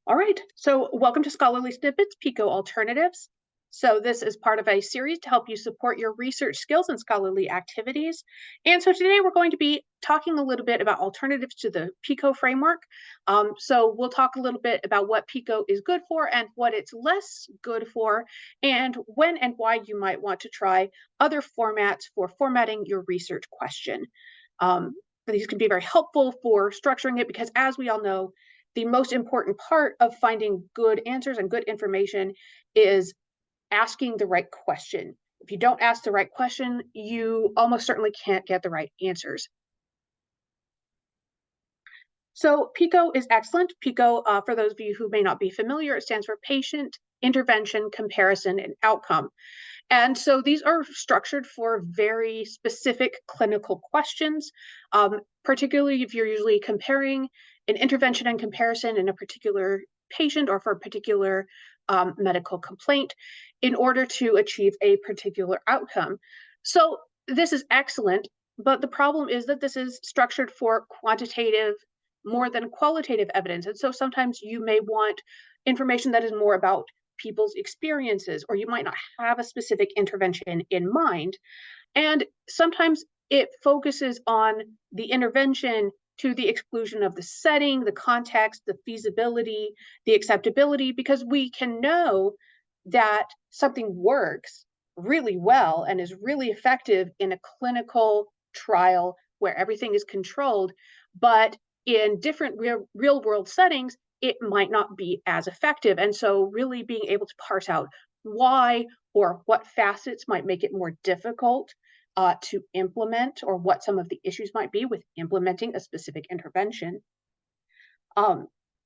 All right, so welcome to Scholarly Snippets, PICO Alternatives. So this is part of a series to help you support your research skills and scholarly activities. And so today we're going to be talking a little bit about alternatives to the PICO framework. So we'll talk a little bit about what PICO is good for and what it's less good for, and when and why you might want to try other formats for formatting your research question. These can be very helpful for structuring it because, as we all know, the most important part of finding good answers and good information is asking the right question. If you don't ask the right question, you almost certainly can't get the right answers. So PICO is excellent. PICO, for those of you who may not be familiar, it stands for Patient, Intervention, Comparison, and Outcome. And so these are structured for very specific clinical questions, particularly if you're usually comparing an intervention and comparison in a particular patient or for a particular medical complaint in order to achieve a particular outcome. So this is excellent, but the problem is that this is structured for quantitative more than qualitative evidence. And so sometimes you may want information that is more about people's experiences, or you might not have a specific intervention in mind. And sometimes it focuses on the intervention to the exclusion of the setting, the context, the feasibility, the acceptability, because we can know that something works really well and is really effective in a clinical trial where everything is controlled, but in different real world settings, it might not be as effective. And so really being able to parse out why or what facets might make it more difficult to implement, or what some of the issues might be with implementing a specific intervention.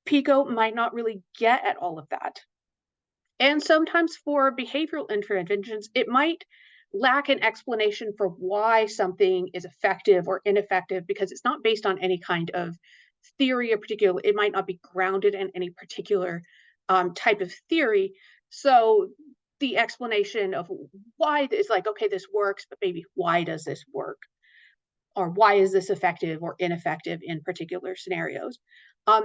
PICO might not really get at all of that. And sometimes for behavioral interventions, it might lack an explanation for why something is effective or ineffective because it's not based on any kind of theory or particular, it might not be grounded in any particular type of theory. So the explanation of why is like, okay, this works, but maybe why does this work? Or why is this effective or ineffective in particular scenarios?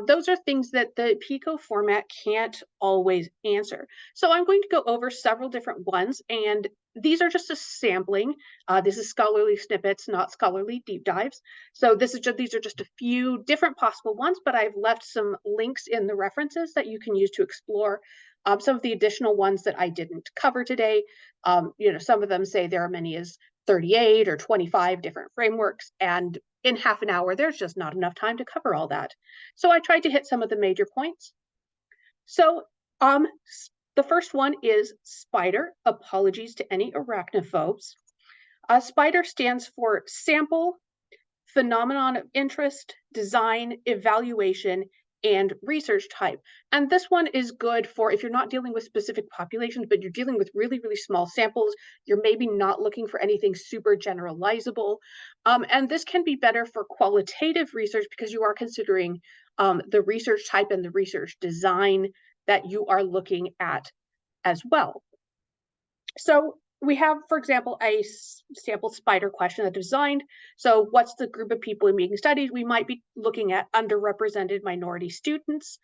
Those are things that the PICO format can't always answer. So I'm going to go over several different ones, and these are just a sampling. This is scholarly snippets, not scholarly deep dives. So these are just a few different possible ones, but I've left some links in the references that you can use to explore some of the additional ones that I didn't cover today. Some of them say there are many as 38 or 25 different frameworks, and in half an hour, there's just not enough time to cover all that. So I tried to hit some of the major points. So the first one is SPIDER. Apologies to any arachnophobes. SPIDER stands for Sample, Phenomenon of Interest, Design, Evaluation, and Research Type. And this one is good for if you're not dealing with specific populations, but you're dealing with really, really small samples. You're maybe not looking for anything super generalizable. And this can be better for qualitative research because you are considering the research type and the research design that you are looking at as well. So we have, for example, a sample SPIDER question that's designed. So what's the group of people being studied? We might be looking at underrepresented minority students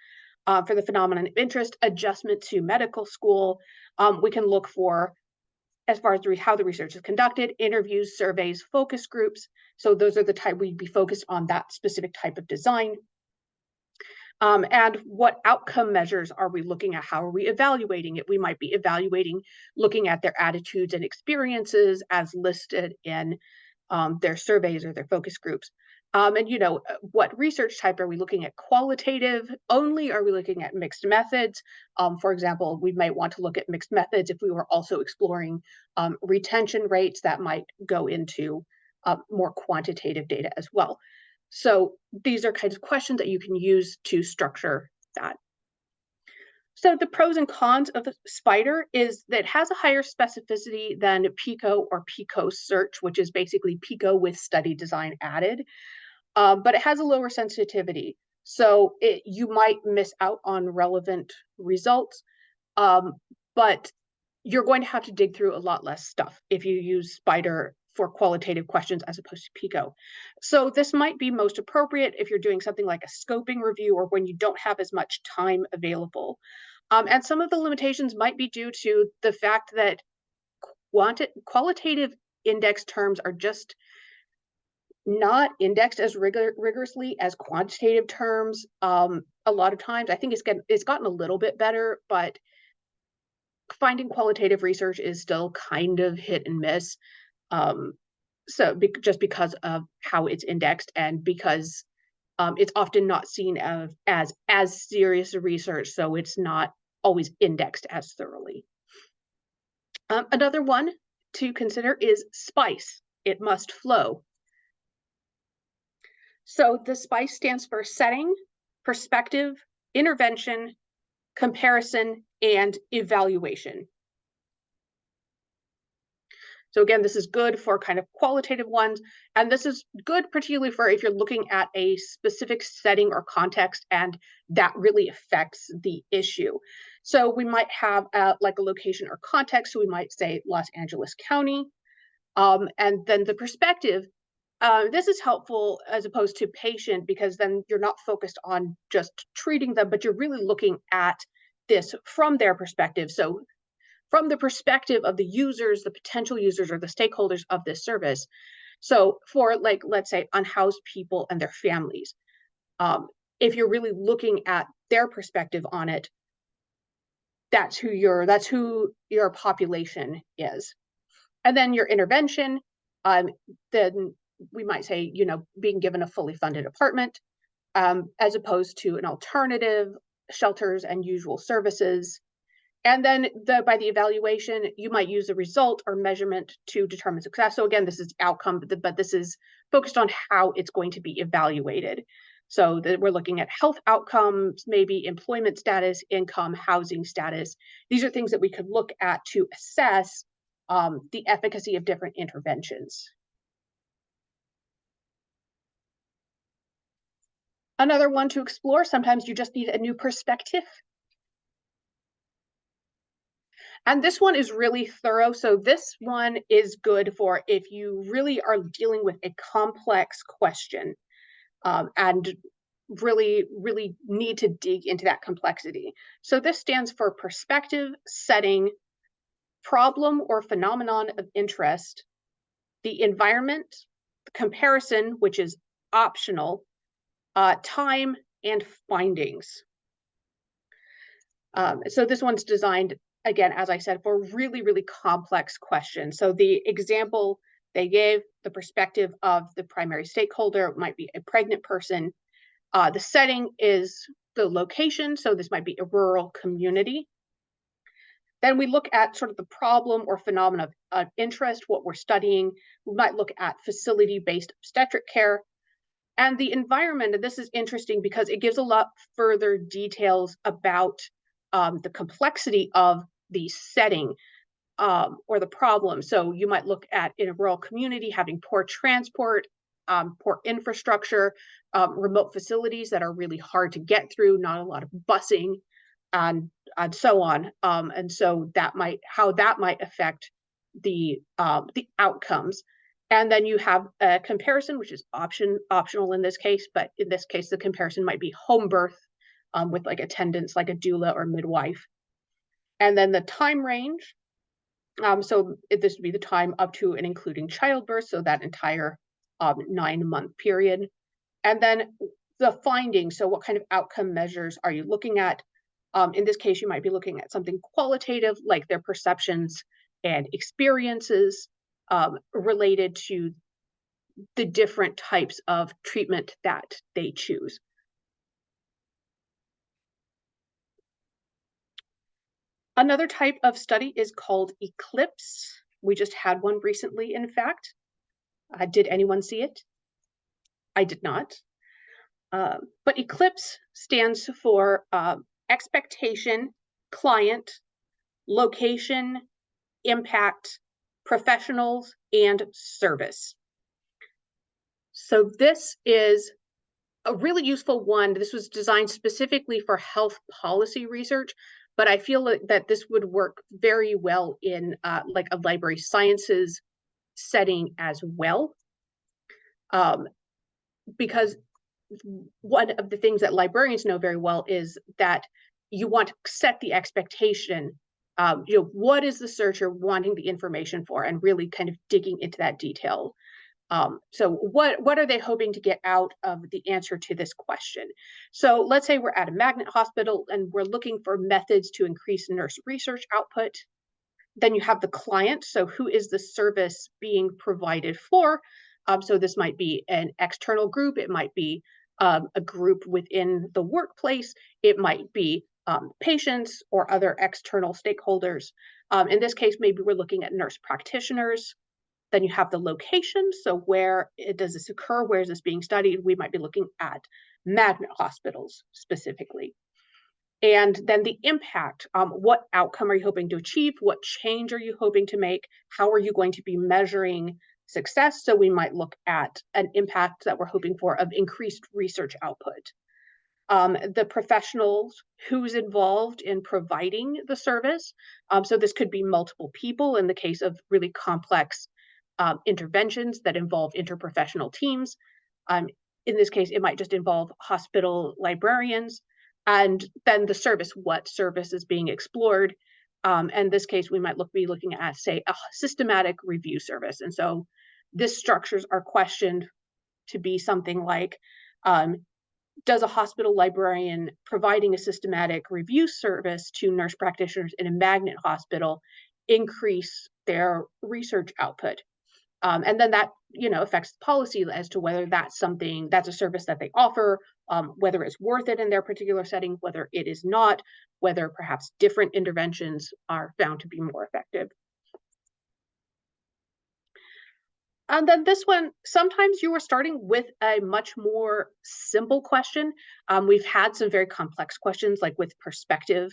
for the phenomenon of interest, adjustment to medical school. We can look for, as far as how the research is conducted, interviews, surveys, focus groups. So those are the type we'd be focused on, that specific type of design. And what outcome measures are we looking at? How are we evaluating it? We might be looking at their attitudes and experiences as listed in their surveys or their focus groups. And what research type are we looking at? Qualitative only? Are we looking at mixed methods? For example, we might want to look at mixed methods if we were also exploring retention rates. That might go into more quantitative data as well. So these are kinds of questions that you can use to structure that. So the pros and cons of SPIDER is that it has a higher specificity than PICO or PICO Search, which is basically PICO with study design added, but it has a lower sensitivity. So you might miss out on relevant results, but you're going to have to dig through a lot less stuff if you use SPIDER for qualitative questions as opposed to PICO. So this might be most appropriate if you're doing something like a scoping review or when you don't have as much time available. And some of the limitations might be due to the fact that qualitative index terms are just not indexed as rigorously as quantitative terms. A lot of times, I think it's gotten a little bit better, but finding qualitative research is still kind of hit and miss. Um, just because of how it's indexed and because it's often not seen as serious a research, so it's not always indexed as thoroughly. Another one to consider is SPICE. It must flow. So the SPICE stands for setting, perspective, intervention, comparison, and evaluation. So again, this is good for kind of qualitative ones, and this is good particularly for if you're looking at a specific setting or context and that really affects the issue. So we might have like a location or context, so we might say Los Angeles County, and then the perspective. This is helpful as opposed to patient because then you're not focused on just treating them, but you're really looking at this from their perspective. So from the perspective of the users, the potential users or the stakeholders of this service. So for like, let's say unhoused people and their families, if you're really looking at their perspective on it, that's who your population is. And then your intervention, then we might say, being given a fully funded apartment, as opposed to an alternative, shelters and usual services. And then by the evaluation, you might use a result or measurement to determine success. So again, this is outcome, but this is focused on how it's going to be evaluated. So we're looking at health outcomes, maybe employment status, income, housing status. These are things that we could look at to assess the efficacy of different interventions. Another one to explore, sometimes you just need a new perspective. And this one is really thorough. So this one is good for if you really are dealing with a complex question and really, really need to dig into that complexity. So this stands for perspective, setting, problem or phenomenon of interest, the environment, comparison, which is optional, time, and findings. So this one's designed, again, as I said, for really, really complex questions. So the example they gave, the perspective of the primary stakeholder might be a pregnant person. The setting is the location. So this might be a rural community. Then we look at sort of the problem or phenomena of interest, what we're studying. We might look at facility-based obstetric care. And the environment, and this is interesting because it gives a lot further details about the complexity of the setting or the problem. So you might look at in a rural community having poor transport, poor infrastructure, remote facilities that are really hard to get through, not a lot of busing, and so on. And so how that might affect the outcomes. And then you have a comparison, which is optional in this case, but in this case, the comparison might be home birth with like attendants, like a doula or midwife. And then the time range. So this would be the time up to and including childbirth, so that entire 9-month period. And then the findings. So what kind of outcome measures are you looking at? In this case, you might be looking at something qualitative, like their perceptions and experiences related to the different types of treatment that they choose. Another type of study is called Eclipse. We just had one recently, in fact. Did anyone see it? I did not. But Eclipse stands for expectation, client, location, impact, professionals, and service. So this is a really useful one. This was designed specifically for health policy research, but I feel that this would work very well in like a library sciences setting as well, because one of the things that librarians know very well is that you want to set the expectation. What is the searcher wanting the information for, and really kind of digging into that detail. So what are they hoping to get out of the answer to this question? So let's say we're at a magnet hospital and we're looking for methods to increase nurse research output. Then you have the client. So who is the service being provided for? So this might be an external group. It might be a group within the workplace. It might be patients or other external stakeholders. In this case, maybe we're looking at nurse practitioners. Then you have the location. So where does this occur? Where is this being studied? We might be looking at magnet hospitals specifically. And then the impact, what outcome are you hoping to achieve? What change are you hoping to make? How are you going to be measuring success? So we might look at an impact that we're hoping for of increased research output. The professionals who's involved in providing the service. So this could be multiple people in the case of really complex interventions that involve interprofessional teams. In this case, it might just involve hospital librarians. And then the service, what service is being explored. In this case, we might be looking at, say, a systematic review service. And so this structures are questioned to be something like, does a hospital librarian providing a systematic review service to nurse practitioners in a magnet hospital increase their research output? And then that affects policy as to whether that's a service that they offer, whether it's worth it in their particular setting, whether it is not, whether perhaps different interventions are found to be more effective. And then this one, sometimes you are starting with a much more simple question. We've had some very complex questions like with perspective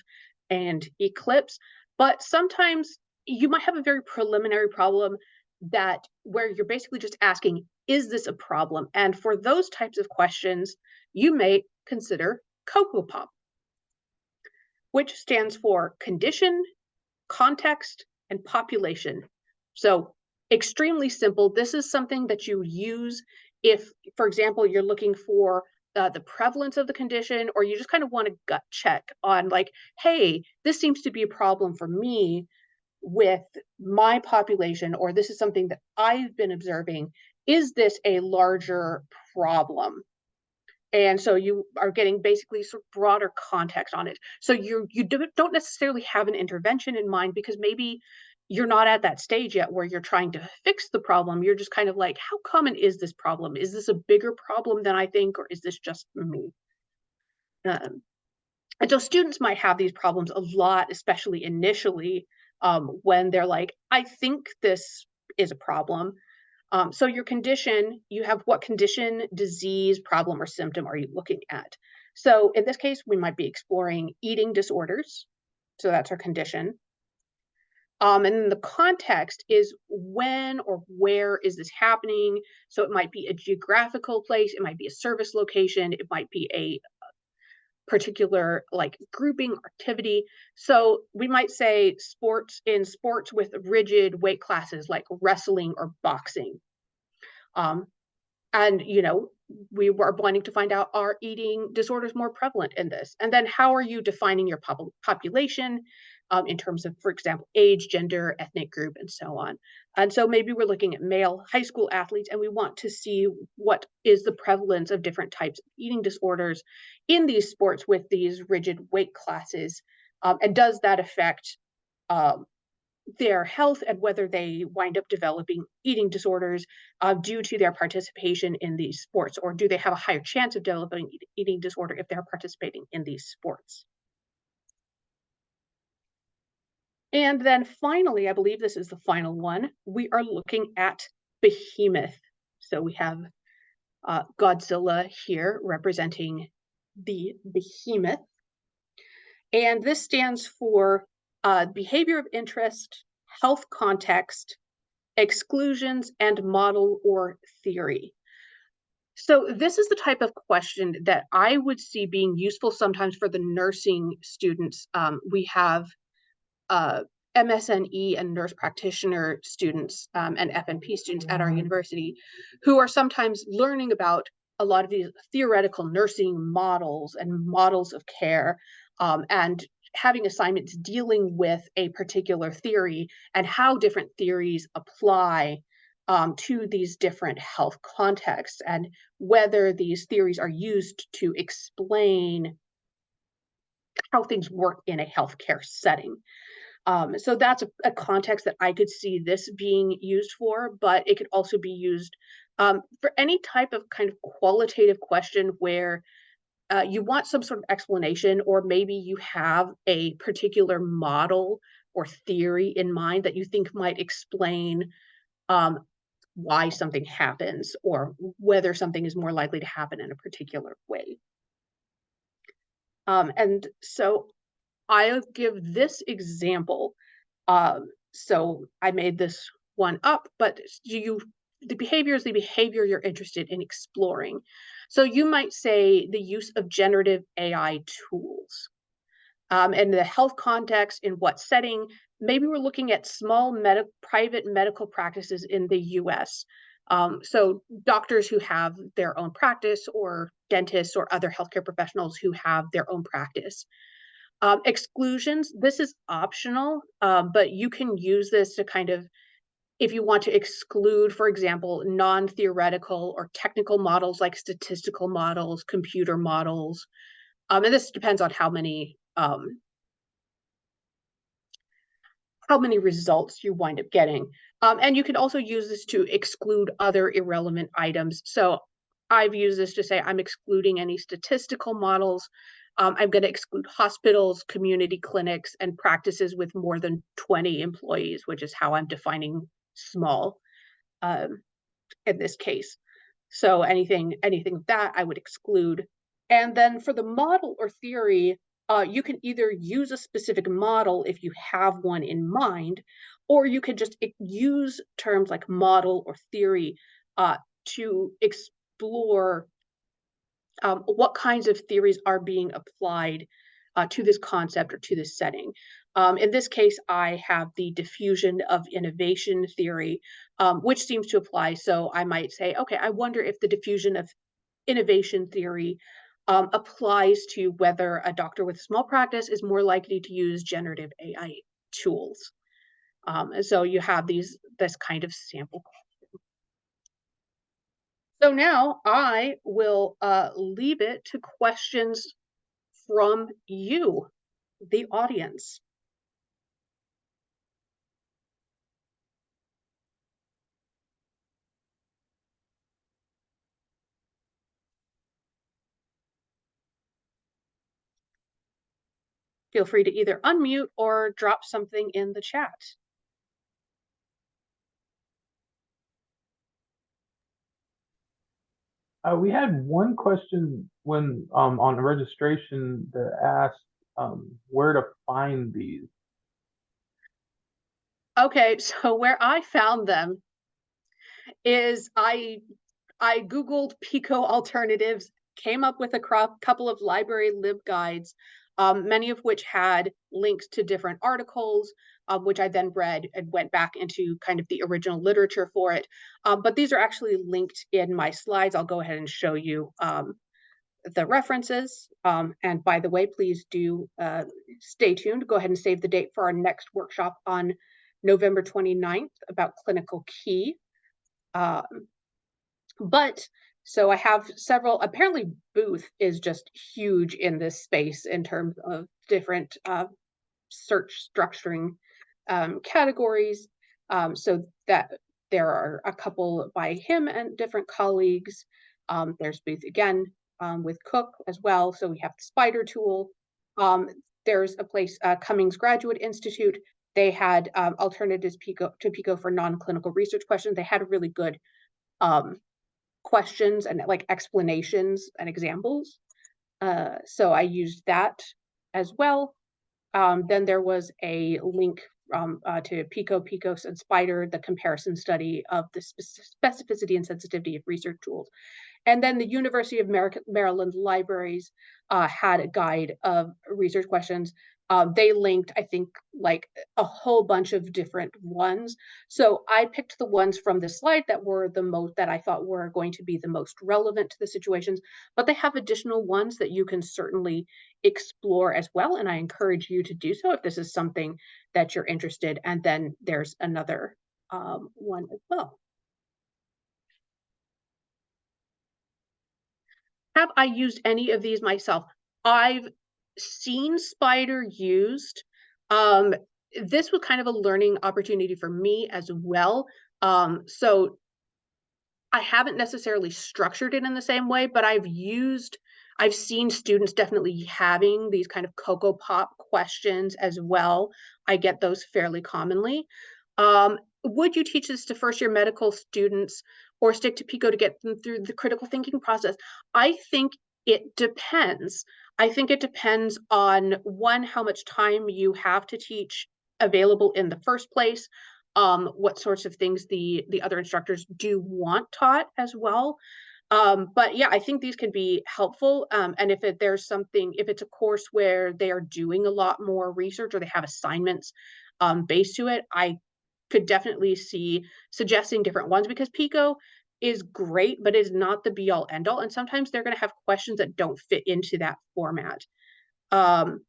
and eclipse, but sometimes you might have a very preliminary problem where you're basically just asking, is this a problem? And for those types of questions, you may consider COCOPOP, which stands for condition, context, and population. So extremely simple. This is something that you use if, for example, you're looking for the prevalence of the condition, or you just kind of want a gut check on like, hey, this seems to be a problem for me with my population, or this is something that I've been observing. Is this a larger problem? And so you are getting basically sort of broader context on it. So you don't necessarily have an intervention in mind, because maybe you're not at that stage yet where you're trying to fix the problem. You're just kind of like, how common is this problem? Is this a bigger problem than I think, or is this just me? And so students might have these problems a lot, especially initially, when they're like, I think this is a problem. So your condition, you have what condition, disease, problem, or symptom are you looking at? So in this case, we might be exploring eating disorders. So that's our condition. And then the context is when or where is this happening? So it might be a geographical place, it might be a service location, it might be a particular like grouping activity. So we might say sports with rigid weight classes like wrestling or boxing. And we were wanting to find out, are eating disorders more prevalent in this? And then how are you defining your population in terms of, for example, age, gender, ethnic group, and so on. And so maybe we're looking at male high school athletes, and we want to see what is the prevalence of different types of eating disorders in these sports with these rigid weight classes. And does that affect their health, and whether they wind up developing eating disorders due to their participation in these sports, or do they have a higher chance of developing eating disorder if they're participating in these sports? And then finally, I believe this is the final one, we are looking at behemoth. So we have Godzilla here representing the behemoth. And this stands for behavior of interest, health context, exclusions, and model or theory. So this is the type of question that I would see being useful sometimes for the nursing students. We have MSNE and nurse practitioner students and FNP students at our university who are sometimes learning about a lot of these theoretical nursing models and models of care, and having assignments dealing with a particular theory and how different theories apply to these different health contexts, and whether these theories are used to explain how things work in a healthcare setting. So that's a context that I could see this being used for, but it could also be used for any type of kind of qualitative question where you want some sort of explanation, or maybe you have a particular model or theory in mind that you think might explain um, why something happens, or whether something is more likely to happen in a particular way. And so I'll give this example. So I made this one up, but the behavior is the behavior you're interested in exploring. So you might say the use of generative AI tools. In the health context, in what setting? Maybe we're looking at small private medical practices in the US. So doctors who have their own practice, or dentists or other healthcare professionals who have their own practice. Exclusions, this is optional, but you can use this to kind of, if you want to exclude, for example, non-theoretical or technical models like statistical models, computer models, and this depends on how many results you wind up getting. And you can also use this to exclude other irrelevant items. So I've used this to say I'm excluding any statistical models. I'm going to exclude hospitals, community clinics, and practices with more than 20 employees, which is how I'm defining small um, in this case. So anything of that I would exclude. And then for the model or theory, you can either use a specific model if you have one in mind, or you could just use terms like model or theory to explore what kinds of theories are being applied to this concept or to this setting. In this case, I have the diffusion of innovation theory, which seems to apply. So I might say, okay, I wonder if the diffusion of innovation theory applies to whether a doctor with a small practice is more likely to use generative AI tools. And so you have this kind of sample. So now I will leave it to questions from you, the audience. Feel free to either unmute or drop something in the chat. We had one question when on registration that asked where to find these. Okay, so where I found them is I Googled PICO Alternatives, came up with a couple of library libguides, many of which had links to different articles, which I then read and went back into kind of the original literature for it. But these are actually linked in my slides. I'll go ahead and show you the references. And by the way, please do stay tuned. Go ahead and save the date for our next workshop on November 29th about clinical key. But so I have several, apparently Booth is just huge in this space in terms of different search structuring categories. So that there are a couple by him and different colleagues. There's Booth again with Cook as well. So we have the spider tool. There's a place, Cummings Graduate Institute. They had alternatives to PICO for non-clinical research questions. They had a really good questions and like explanations and examples. So I used that as well. Then there was a link to PICO, PICOS, and SPIDER, the comparison study of the specificity and sensitivity of research tools. And then the University of Maryland Libraries had a guide of research questions. They linked, I think, like a whole bunch of different ones. So I picked the ones from the slide that were the most that I thought were going to be the most relevant to the situations, but they have additional ones that you can certainly explore as well. And I encourage you to do so if this is something that you're interested. And then there's another one as well. Have I used any of these myself? I've seen Spider used. Um, this was kind of a learning opportunity for me as well. So I haven't necessarily structured it in the same way, but I've seen students definitely having these kind of Cocoa Pop questions as well. I get those fairly commonly. Would you teach this to first year medical students or stick to PICO to get them through the critical thinking process? I think it depends. I think it depends on one, how much time you have to teach available in the first place, what sorts of things the other instructors do want taught as well. But yeah, I think these can be helpful. And there's something, if it's a course where they are doing a lot more research or they have assignments based to it, I could definitely see suggesting different ones because Pico is great, but is not the be all end all. And sometimes they're going to have questions that don't fit into that format. Um,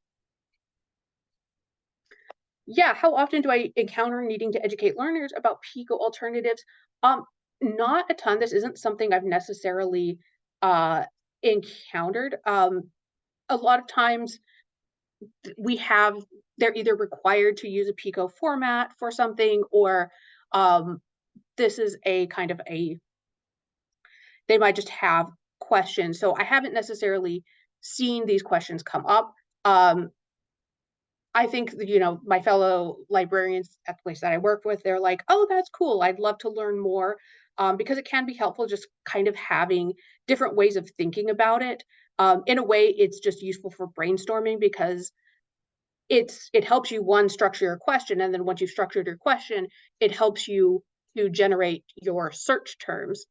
Yeah, how often do I encounter needing to educate learners about PICO alternatives? Um, Not a ton. This isn't something I've necessarily uh, encountered. A lot of times we have they're either required to use a PICO format for something, or um, this is a kind of a they might just have questions. So I haven't necessarily seen these questions come up. Um, I think, my fellow librarians at the place that I work with, they're like, "Oh, that's cool. I'd love to learn more," because it can be helpful just kind of having different ways of thinking about it. In a way, it's just useful for brainstorming because it helps you, one, structure your question, and then once you've structured your question, it helps you to generate your search terms,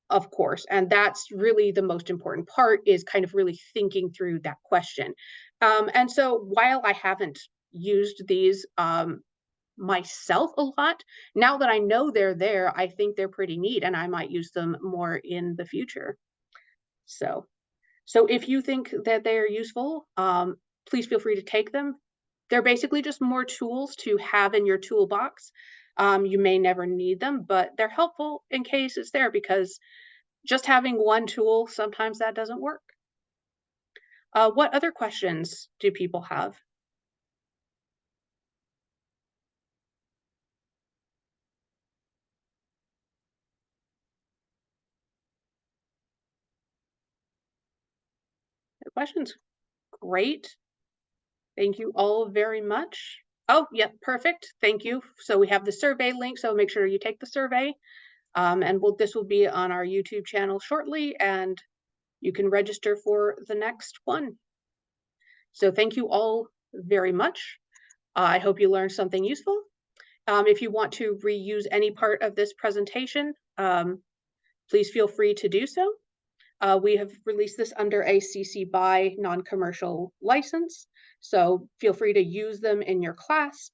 of course, and that's really the most important part is kind of really thinking through that question. And so while I haven't used these myself a lot, now that I know they're there, I think they're pretty neat and I might use them more in the future. So, so if you think that they are useful, please feel free to take them. They're basically just more tools to have in your toolbox. You may never need them, but they're helpful in case it's there because just having one tool, sometimes that doesn't work. What other questions do people have? Questions? Great. Thank you all very much. Oh, yep, perfect. Thank you. So we have the survey link, so make sure you take the survey. And this will be on our YouTube channel shortly, and you can register for the next one. So thank you all very much. I hope you learned something useful. If you want to reuse any part of this presentation, please feel free to do so. We have released this under a CC BY non-commercial license, so feel free to use them in your class,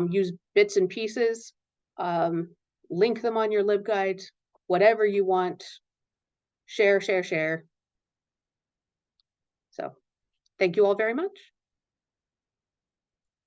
use bits and pieces, um, link them on your LibGuides, whatever you want, share, share, share. So thank you all very much.